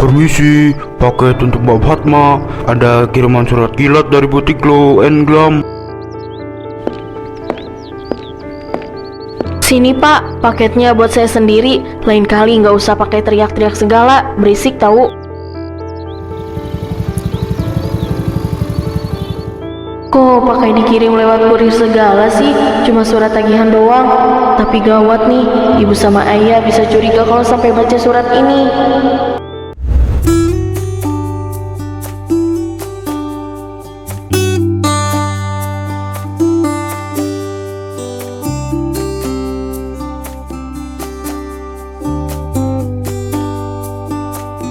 Permisi, paket untuk Mbak Fatma. Ada kiriman surat kilat dari butik Glow and Glam. Sini pak, paketnya buat saya sendiri. Lain kali nggak usah pakai teriak-teriak segala, berisik tahu. Kok pakai dikirim lewat kurir segala sih? Cuma surat tagihan doang. Tapi gawat nih, ibu sama ayah bisa curiga kalau sampai baca surat ini.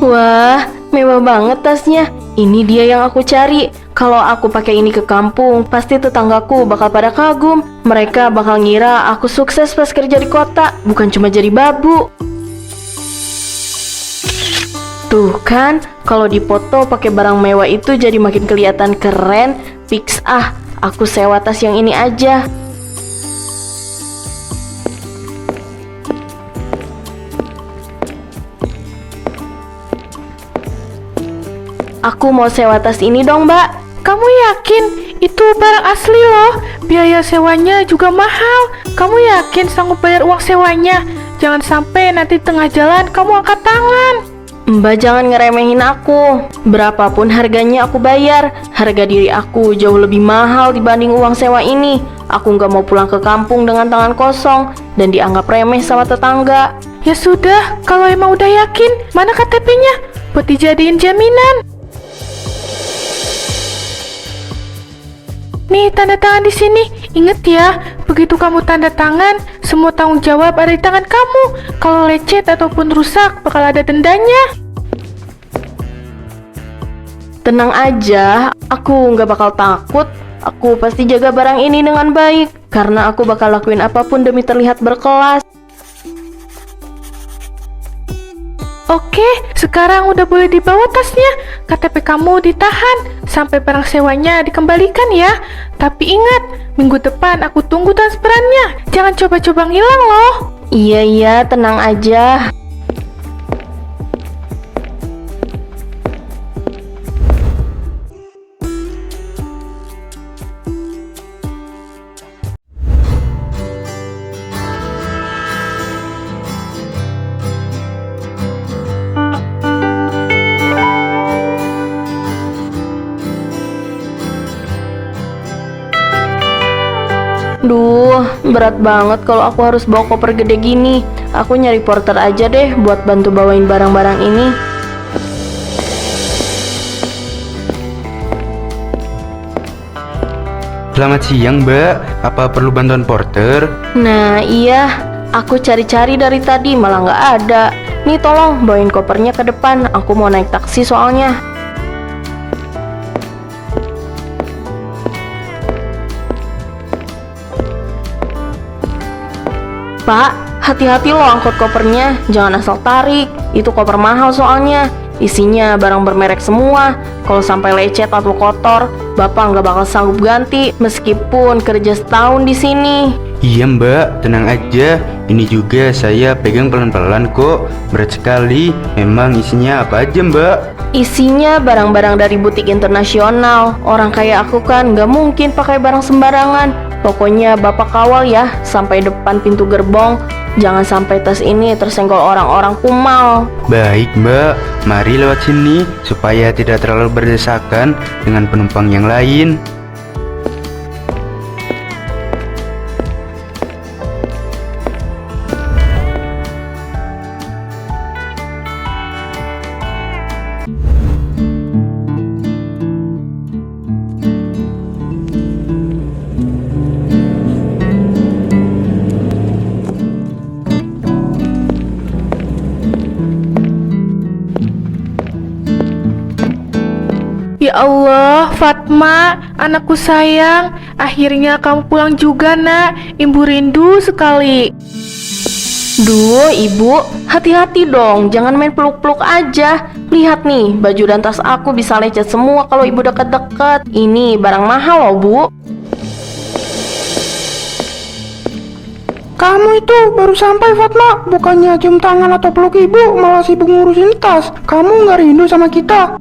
Wah, mewah banget tasnya. Ini dia yang aku cari. Kalau aku pakai ini ke kampung, pasti tetanggaku bakal pada kagum. Mereka bakal ngira aku sukses pas kerja di kota, bukan cuma jadi babu. Tuh kan, kalau dipoto pakai barang mewah itu jadi makin kelihatan keren. Fix aku sewa tas yang ini aja. Aku mau sewa tas ini dong, Mbak. Kamu yakin itu barang asli loh? Biaya sewanya juga mahal. Kamu yakin sanggup bayar uang sewanya? Jangan sampai nanti tengah jalan kamu angkat tangan. Mbak jangan ngeremehin aku. Berapapun harganya aku bayar. Harga diri aku jauh lebih mahal dibanding uang sewa ini. Aku nggak mau pulang ke kampung dengan tangan kosong dan dianggap remeh sama tetangga. Ya sudah, kalau emang udah yakin, mana KTP-nya? Buat dijadiin jaminan. Nih, tanda tangan di sini. Ingat ya, begitu kamu tanda tangan, semua tanggung jawab ada di tangan kamu. Kalau lecet ataupun rusak, bakal ada dendanya. Tenang aja, aku nggak bakal takut. Aku pasti jaga barang ini dengan baik, karena aku bakal lakuin apapun demi terlihat berkelas. Oke, sekarang udah boleh dibawa tasnya. KTP kamu ditahan sampai barang sewanya dikembalikan ya. Tapi ingat, minggu depan aku tunggu transferannya. Jangan coba-coba ngilang loh. Iya, tenang aja. Duh, berat banget kalau aku harus bawa koper gede gini. Aku nyari porter aja deh buat bantu bawain barang-barang ini. Selamat siang, Mbak. Apa perlu bantuan porter? Nah iya, aku cari-cari dari tadi malah nggak ada. Nih tolong bawain kopernya ke depan, aku mau naik taksi soalnya. Pak, hati-hati loh angkut kopernya, jangan asal tarik. Itu koper mahal soalnya. Isinya barang bermerek semua. Kalau sampai lecet atau kotor, Bapak nggak bakal sanggup ganti meskipun kerja setahun di sini. Iya, Mbak, tenang aja. Ini juga saya pegang pelan-pelan kok. Berat sekali. Memang isinya apa aja, Mbak? Isinya barang-barang dari butik internasional. Orang kayak aku kan nggak mungkin pakai barang sembarangan. Pokoknya Bapak kawal ya sampai depan pintu gerbong. Jangan sampai tas ini tersenggol orang-orang kumal. Baik, Mbak. Mari lewat sini supaya tidak terlalu berdesakan dengan penumpang yang lain. Ya Allah, Fatma, anakku sayang, akhirnya kamu pulang juga nak. Ibu rindu sekali. Duh, Ibu, hati-hati dong, jangan main peluk-peluk aja. Lihat nih, baju dan tas aku bisa lecet semua kalau Ibu deket-deket. Ini barang mahal loh, Bu. Kamu itu baru sampai, Fatma. Bukannya cium tangan atau peluk ibu, malah sibuk ngurusin tas. Kamu nggak rindu sama kita?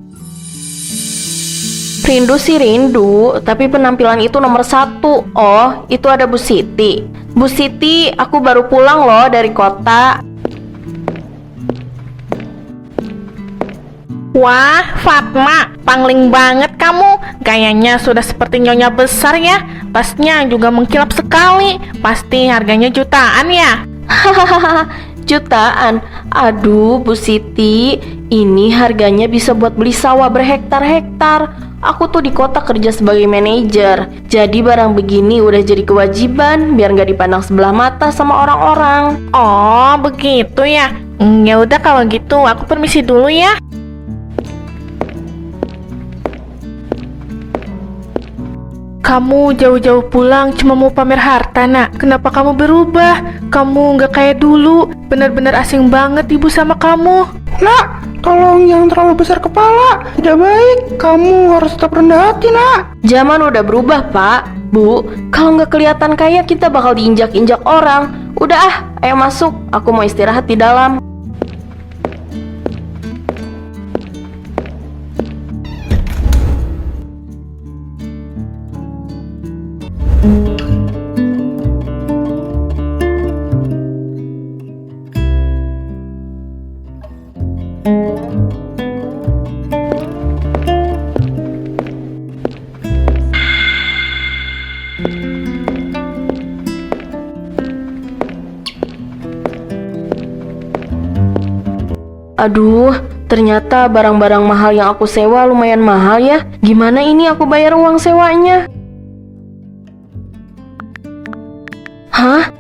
Rindu sih rindu, tapi penampilan itu nomor satu. Oh, itu ada Bu Siti. Bu Siti, aku baru pulang loh dari kota. Wah, Fatma, pangling banget kamu. Gayanya sudah seperti nyonya besar ya. Tasnya juga mengkilap sekali. Pasti harganya jutaan ya. Hahaha, jutaan. Aduh, Bu Siti, ini harganya bisa buat beli sawah berhektar-hektar. Aku tuh di kota kerja sebagai manajer. Jadi barang begini udah jadi kewajiban biar nggak dipandang sebelah mata sama orang-orang. Oh, begitu ya. Ya udah kalau gitu, aku permisi dulu ya. Kamu jauh-jauh pulang cuma mau pamer harta, Nak. Kenapa kamu berubah? Kamu nggak kayak dulu. Benar-benar asing banget ibu sama kamu. Nak, tolong jangan terlalu besar kepala. Tidak baik. Kamu harus tetap rendah hati, Nak. Zaman udah berubah, Pak. Bu, kalau nggak kelihatan kaya kita bakal diinjak-injak orang. Udah ah, ayo masuk. Aku mau istirahat di dalam. Aduh, ternyata barang-barang mahal yang aku sewa lumayan mahal ya. Gimana ini aku bayar uang sewanya? Hah?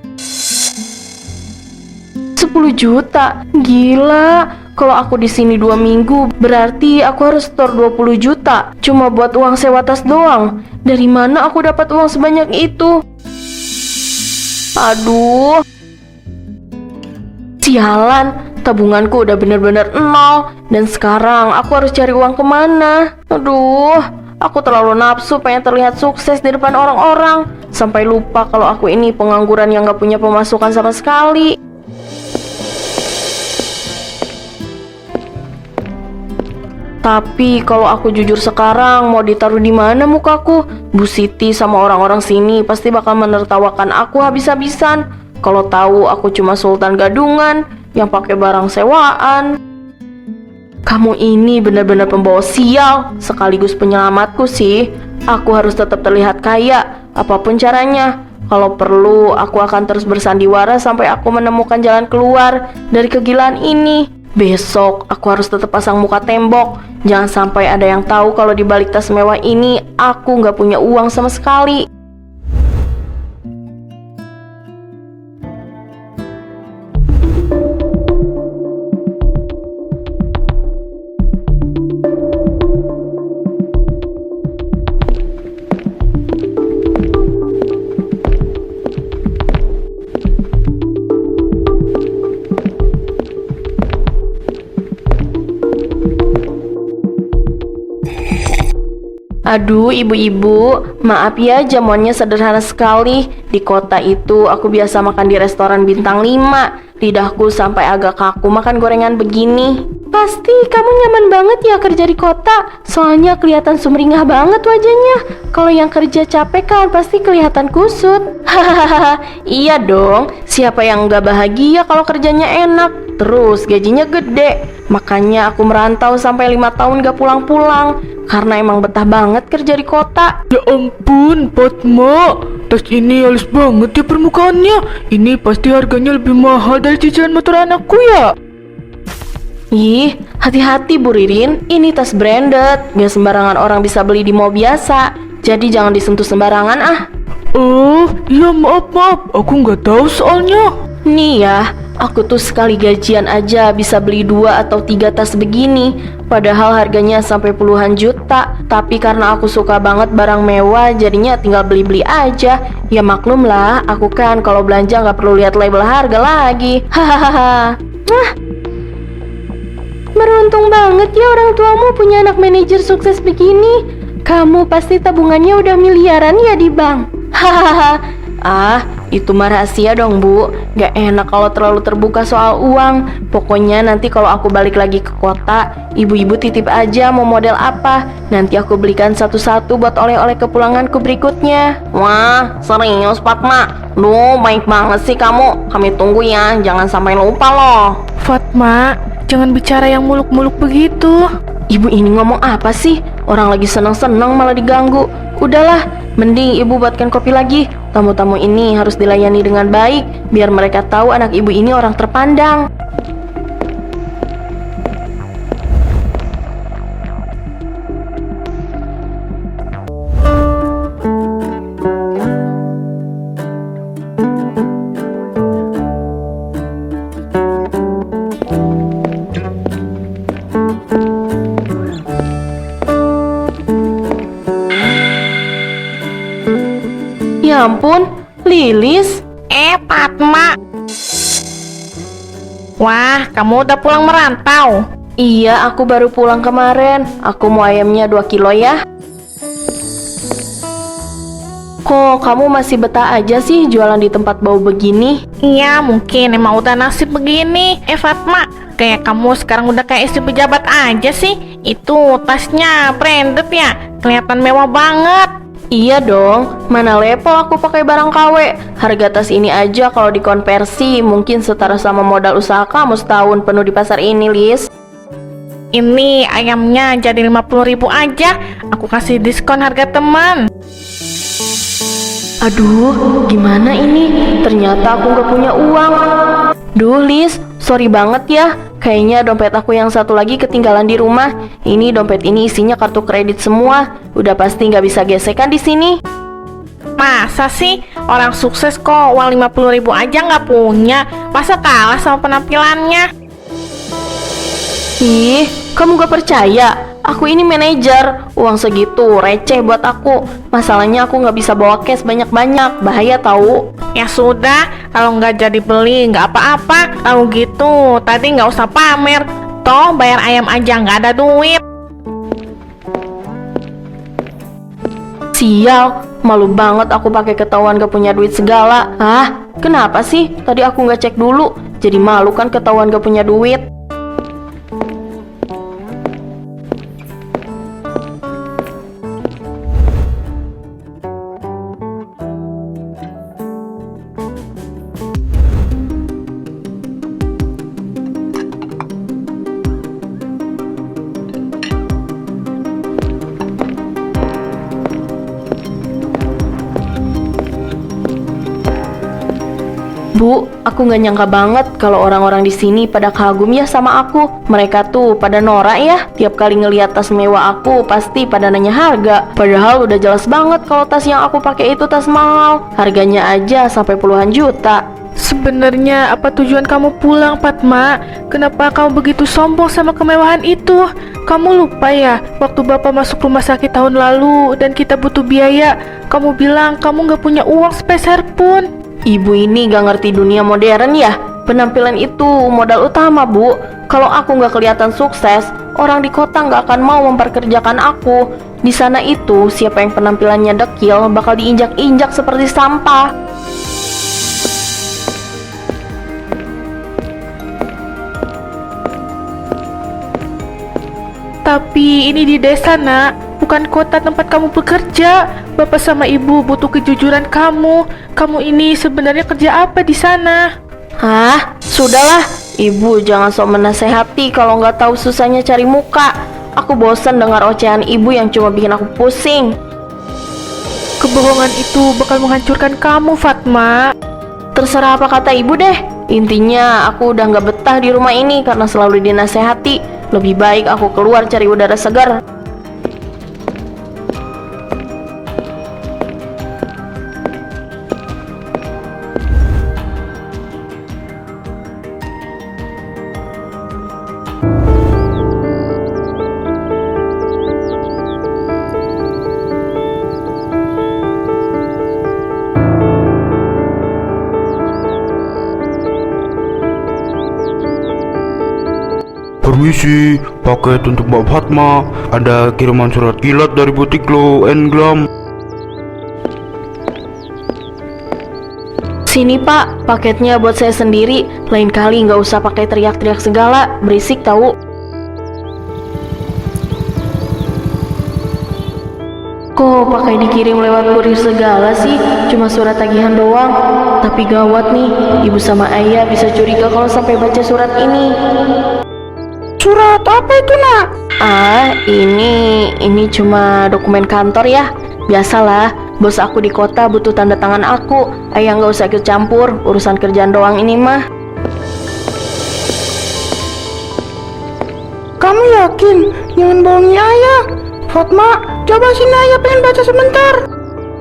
10 juta? Gila. Kalau aku di sini 2 minggu, berarti aku harus setor 20 juta. Cuma buat uang sewa tas doang. Dari mana aku dapat uang sebanyak itu? Aduh. Sialan. Tabunganku udah bener-bener nol. Dan sekarang aku harus cari uang kemana? Aduh, aku terlalu nafsu pengen terlihat sukses di depan orang-orang. Sampai lupa kalau aku ini pengangguran yang gak punya pemasukan sama sekali. Tapi kalau aku jujur sekarang, mau ditaruh di mana mukaku? Bu Siti sama orang-orang sini pasti bakal menertawakan aku habis-habisan kalau tahu aku cuma sultan gadungan yang pakai barang sewaan. Kamu ini benar-benar pembawa sial sekaligus penyelamatku sih. Aku harus tetap terlihat kaya apapun caranya. Kalau perlu aku akan terus bersandiwara sampai aku menemukan jalan keluar dari kegilaan ini. Besok aku harus tetap pasang muka tembok. Jangan sampai ada yang tahu kalau di balik tas mewah ini aku nggak punya uang sama sekali. Aduh ibu-ibu, maaf ya jamuannya sederhana sekali. Di kota itu aku biasa makan di restoran bintang 5. Lidahku sampai agak kaku makan gorengan begini. Pasti kamu nyaman banget ya kerja di kota. Soalnya kelihatan sumringah banget wajahnya. Kalau yang kerja capek kan pasti kelihatan kusut. Hahaha, iya dong. Siapa yang gak bahagia kalau kerjanya enak? Terus gajinya gede. Makanya aku merantau sampai 5 tahun gak pulang-pulang. Karena emang betah banget kerja di kota. Ya ampun, Fatma, tas ini halus banget ya permukaannya. Ini pasti harganya lebih mahal dari cicilan motor anakku ya. Ih, hati-hati Bu Ririn. Ini tas branded. Gak sembarangan orang bisa beli di mall biasa. Jadi jangan disentuh sembarangan ah. Oh, iya maaf, aku nggak tahu soalnya. Nih ya, aku tuh sekali gajian aja bisa beli 2 atau 3 tas begini. Padahal harganya sampai puluhan juta. Tapi karena aku suka banget barang mewah, jadinya tinggal beli-beli aja. Ya maklum lah, aku kan kalau belanja nggak perlu lihat label harga lagi. Hahaha. Nah, beruntung banget ya orang tuamu punya anak manajer sukses begini. Kamu pasti tabungannya udah miliaran ya di bank. Hahaha. Ah, Itu mah rahasia dong, Bu. Gak enak kalau terlalu terbuka soal uang. Pokoknya nanti kalau aku balik lagi ke kota, ibu-ibu titip aja mau model apa. Nanti aku belikan satu-satu buat oleh-oleh kepulanganku berikutnya. Wah, serius Fatma? Duh, baik banget sih kamu. Kami tunggu ya, jangan sampai lupa loh. Fatma, jangan bicara yang muluk-muluk begitu. Ibu ini ngomong apa sih? Orang lagi senang-senang malah diganggu. Udahlah, mending ibu buatkan kopi lagi. Tamu-tamu ini harus dilayani dengan baik, biar mereka tahu anak ibu ini orang terpandang. Ya ampun, Lilis. Fatma. Wah, kamu udah pulang merantau? Iya, aku baru pulang kemarin. Aku mau ayamnya 2 kilo ya. Kok kamu masih betah aja sih jualan di tempat bau begini? Iya, mungkin emang udah nasib begini. Fatma, kayak kamu sekarang udah kayak istri pejabat aja sih. Itu tasnya branded ya, kelihatan mewah banget. Iya dong, mana level aku pakai barang KW. Harga tas ini aja kalau dikonversi mungkin setara sama modal usaha kamu setahun penuh di pasar ini, Lis. Ini ayamnya jadi 50.000 aja. Aku kasih diskon harga teman. Aduh, gimana ini? Ternyata aku nggak punya uang. Duh, Lis, sorry banget ya. Kayaknya dompet aku yang satu lagi ketinggalan di rumah. Ini dompet ini isinya kartu kredit semua. Udah pasti nggak bisa gesekan di sini. Masa sih orang sukses kok uang 50.000 aja nggak punya? Masa kalah sama penampilannya? Ih, kamu gak percaya? Aku ini manajer. Uang segitu receh buat aku. Masalahnya aku nggak bisa bawa cash banyak-banyak. Bahaya tahu. Ya sudah, kalau nggak jadi beli nggak apa-apa. Kalau gitu tadi nggak usah pamer. Toh bayar ayam aja nggak ada duit. Sial, malu banget aku pakai ketahuan gak punya duit segala. Ah, kenapa sih? Tadi aku nggak cek dulu. Jadi malu kan ketahuan gak punya duit. Bu, aku nggak nyangka banget kalau orang-orang di sini pada kagum ya sama aku. Mereka tuh pada norak ya. Tiap kali ngeliat tas mewah aku pasti pada nanya harga. Padahal udah jelas banget kalau tas yang aku pakai itu tas mahal. Harganya aja sampai puluhan juta. Sebenarnya apa tujuan kamu pulang, Fatma? Kenapa kamu begitu sombong sama kemewahan itu? Kamu lupa ya, waktu Bapak masuk rumah sakit tahun lalu dan kita butuh biaya, kamu bilang kamu nggak punya uang sepeser pun. Ibu ini gak ngerti dunia modern ya. Penampilan itu modal utama, Bu. Kalau aku nggak kelihatan sukses, orang di kota nggak akan mau memperkerjakan aku. Di sana itu siapa yang penampilannya dekil bakal diinjak-injak seperti sampah. Tapi ini di desa, Nak, bukan kota tempat kamu bekerja. Bapak sama Ibu butuh kejujuran kamu. Kamu ini sebenarnya kerja apa di sana? Hah? Sudahlah, Ibu jangan sok menasehati kalau nggak tahu susahnya cari muka. Aku bosan dengar ocehan Ibu yang cuma bikin aku pusing. Kebohongan itu bakal menghancurkan kamu, Fatma. Terserah apa kata Ibu deh. Intinya aku udah nggak betah di rumah ini karena selalu dinasehati. Lebih baik aku keluar cari udara segar. Permisi, paket untuk Mbak Fatma. Ada kiriman surat kilat dari butik Glow and Glam. Sini Pak, paketnya buat saya sendiri. Lain kali nggak usah pakai teriak-teriak segala, berisik tahu. Kok pakai dikirim lewat kurir segala sih? Cuma surat tagihan doang. Tapi gawat nih, ibu sama ayah bisa curiga kalau sampai baca surat ini. Surat apa itu, Nak? Ini cuma dokumen kantor ya. Biasalah, bos aku di kota butuh tanda tangan aku. Ayah nggak usah ikut campur, urusan kerjaan doang ini mah. Kamu yakin? Jangan bohongi ayah. Fatma, coba sini ayah pengen baca sebentar.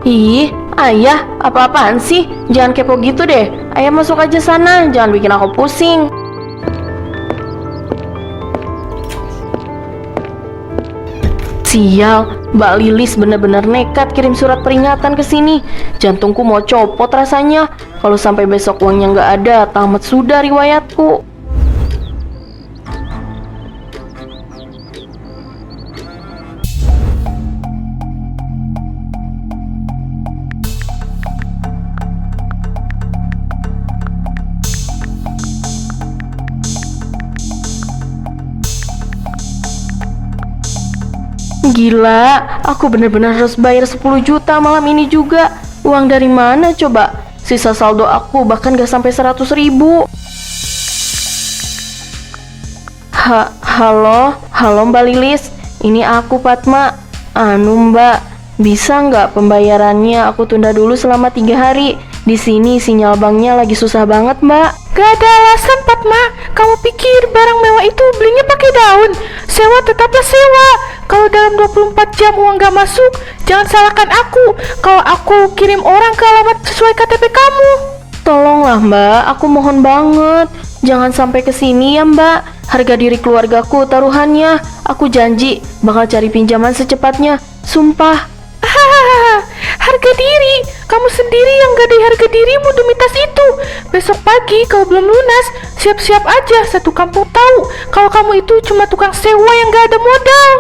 Ih, ayah, apa-apaan sih? Jangan kepo gitu deh. Ayah masuk aja sana, jangan bikin aku pusing. Sial, Mbak Lilis bener-bener nekat kirim surat peringatan ke sini. Jantungku mau copot rasanya. Kalau sampai besok uangnya nggak ada, tamat sudah riwayatku. Gila, aku bener-bener harus bayar 10 juta malam ini juga. Uang dari mana coba? Sisa saldo aku bahkan gak sampai 100 ribu. Halo Mbak Lilis, ini aku Fatma. Mbak, bisa nggak pembayarannya aku tunda dulu selama 3 hari? Di sini sinyal banknya lagi susah banget, Mbak. Gak ada alasan, Fatma. Kamu pikir barang mewah itu belinya pakai daun? Sewa tetaplah sewa. Kalau dalam 24 jam uang gak masuk, jangan salahkan aku. Kalau aku kirim orang ke alamat sesuai KTP kamu. Tolonglah, Mbak. Aku mohon banget. Jangan sampai ke sini ya, Mbak. Harga diri keluargaku taruhannya. Aku janji bakal cari pinjaman secepatnya. Sumpah. Harga diri, kamu sendiri yang gadai harga dirimu demi tas itu. Besok pagi kalau belum lunas, siap-siap aja satu kampung tahu kalau kamu itu cuma tukang sewa yang gak ada modal.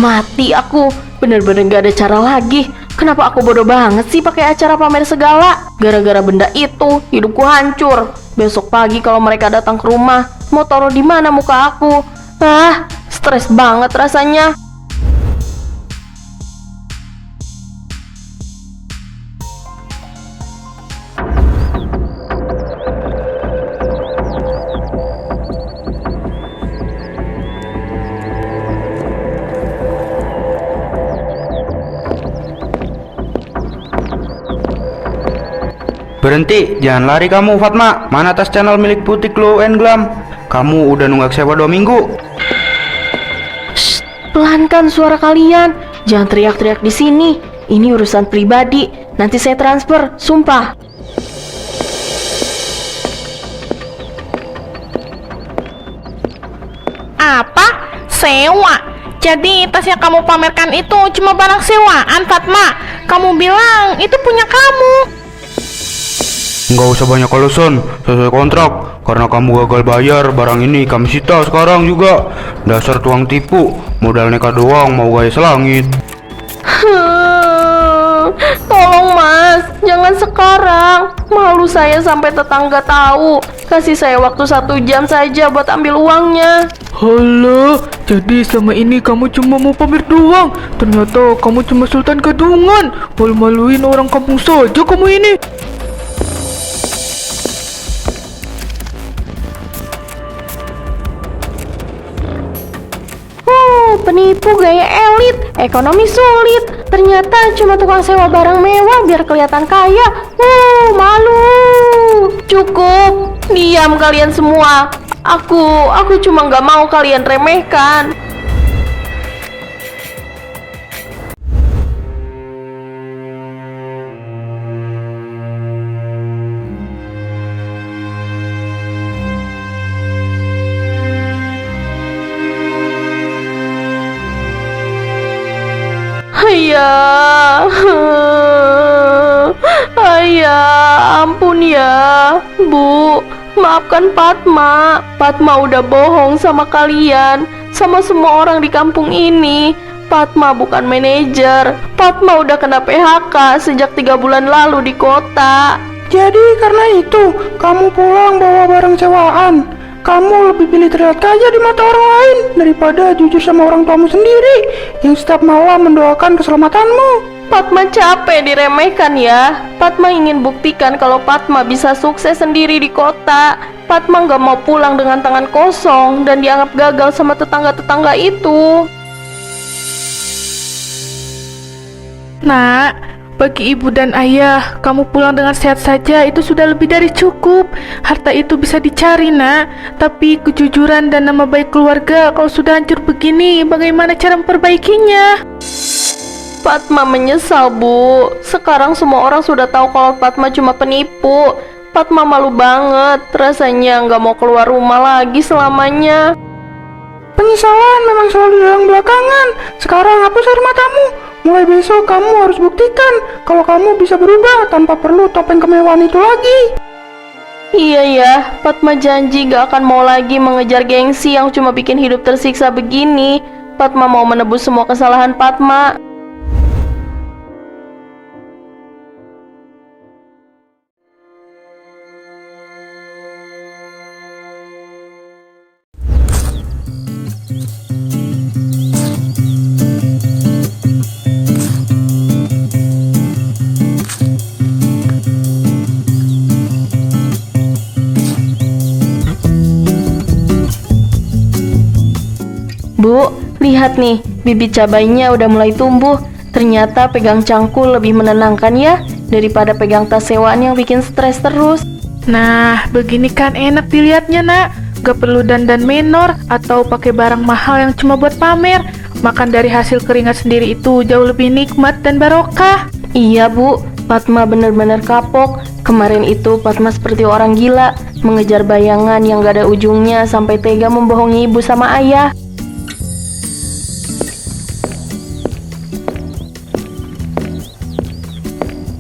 Mati aku, bener-bener gak ada cara lagi. Kenapa aku bodoh banget sih pakai acara pamer segala? Gara-gara benda itu, hidupku hancur. Besok pagi kalau mereka datang ke rumah, mau taruh di mana muka aku? Stres banget rasanya. Berhenti, jangan lari kamu Fatma. Mana tas channel milik Putih Glow and Glam? Kamu udah nunggak sewa 2 minggu. Shh, pelankan suara kalian. Jangan teriak-teriak di sini. Ini urusan pribadi. Nanti saya transfer, sumpah. Apa? Sewa? Jadi tas yang kamu pamerkan itu cuma barang sewaan, Fatma? Kamu bilang itu punya kamu. Nggak usah banyak alasan, sesuai kontrak. Karena kamu gagal bayar, barang ini kami sita sekarang juga. Dasar tuang tipu, modal nekat doang mau gaya selangit. Tolong mas, jangan sekarang. Malu saya sampai tetangga tahu. Kasih saya waktu 1 jam saja buat ambil uangnya. Halah, jadi selama ini kamu cuma mau pamer doang. Ternyata kamu cuma sultan gadungan. Malu-maluin orang kampung saja kamu ini. Penipu gaya elit, ekonomi sulit. Ternyata cuma tukang sewa barang mewah biar kelihatan kaya. Malu. Cukup, diam kalian semua. Aku cuma nggak mau kalian remehkan. Ayah, ampun ya. Bu, maafkan Fatma. Fatma udah bohong sama kalian, sama semua orang di kampung ini. Fatma bukan manajer. Fatma udah kena PHK sejak 3 bulan lalu di kota. Jadi karena itu, kamu pulang bawa barang sewaan. Kamu lebih pilih terlihat kaya di mata orang lain daripada jujur sama orang tuamu sendiri yang setiap malam mendoakan keselamatanmu. Fatma capek diremehkan ya. Fatma ingin buktikan kalau Fatma bisa sukses sendiri di kota. Fatma gak mau pulang dengan tangan kosong dan dianggap gagal sama tetangga-tetangga itu. Nak, bagi ibu dan ayah, kamu pulang dengan sehat saja itu sudah lebih dari cukup. Harta itu bisa dicari, nak. Tapi kejujuran dan nama baik keluarga kalau sudah hancur begini, bagaimana cara memperbaikinya? Fatma menyesal, Bu. Sekarang semua orang sudah tahu kalau Fatma cuma penipu. Fatma malu banget. Rasanya nggak mau keluar rumah lagi selamanya. Penyesalan memang selalu datang belakangan. Sekarang hapus air matamu. Mulai besok kamu harus buktikan kalau kamu bisa berubah tanpa perlu topeng kemewahan itu lagi. Iya ya, Fatma janji gak akan mau lagi mengejar gengsi yang cuma bikin hidup tersiksa begini. Fatma mau menebus semua kesalahan Fatma. Bu, lihat nih, bibit cabainya udah mulai tumbuh. Ternyata pegang cangkul lebih menenangkan ya, daripada pegang tas sewaan yang bikin stres terus. Nah, begini kan enak dilihatnya, nak. Gak perlu dandan menor atau pakai barang mahal yang cuma buat pamer. Makan dari hasil keringat sendiri itu jauh lebih nikmat dan barokah. Iya Bu, Fatma bener-bener kapok. Kemarin itu Fatma seperti orang gila, mengejar bayangan yang gak ada ujungnya sampai tega membohongi ibu sama ayah.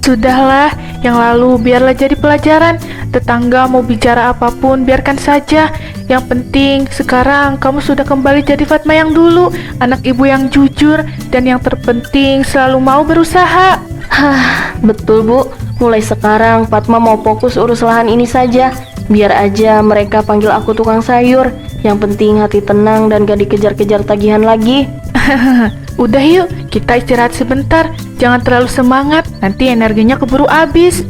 Sudahlah, yang lalu biarlah jadi pelajaran. Tetangga mau bicara apapun, biarkan saja. Yang penting, sekarang kamu sudah kembali jadi Fatma yang dulu. Anak ibu yang jujur, dan yang terpenting selalu mau berusaha. Hah, betul Bu. Mulai sekarang Fatma mau fokus urus lahan ini saja. Biar aja mereka panggil aku tukang sayur. Yang penting hati tenang dan gak dikejar-kejar tagihan lagi. Udah yuk, kita istirahat sebentar. Jangan terlalu semangat, nanti energinya keburu habis.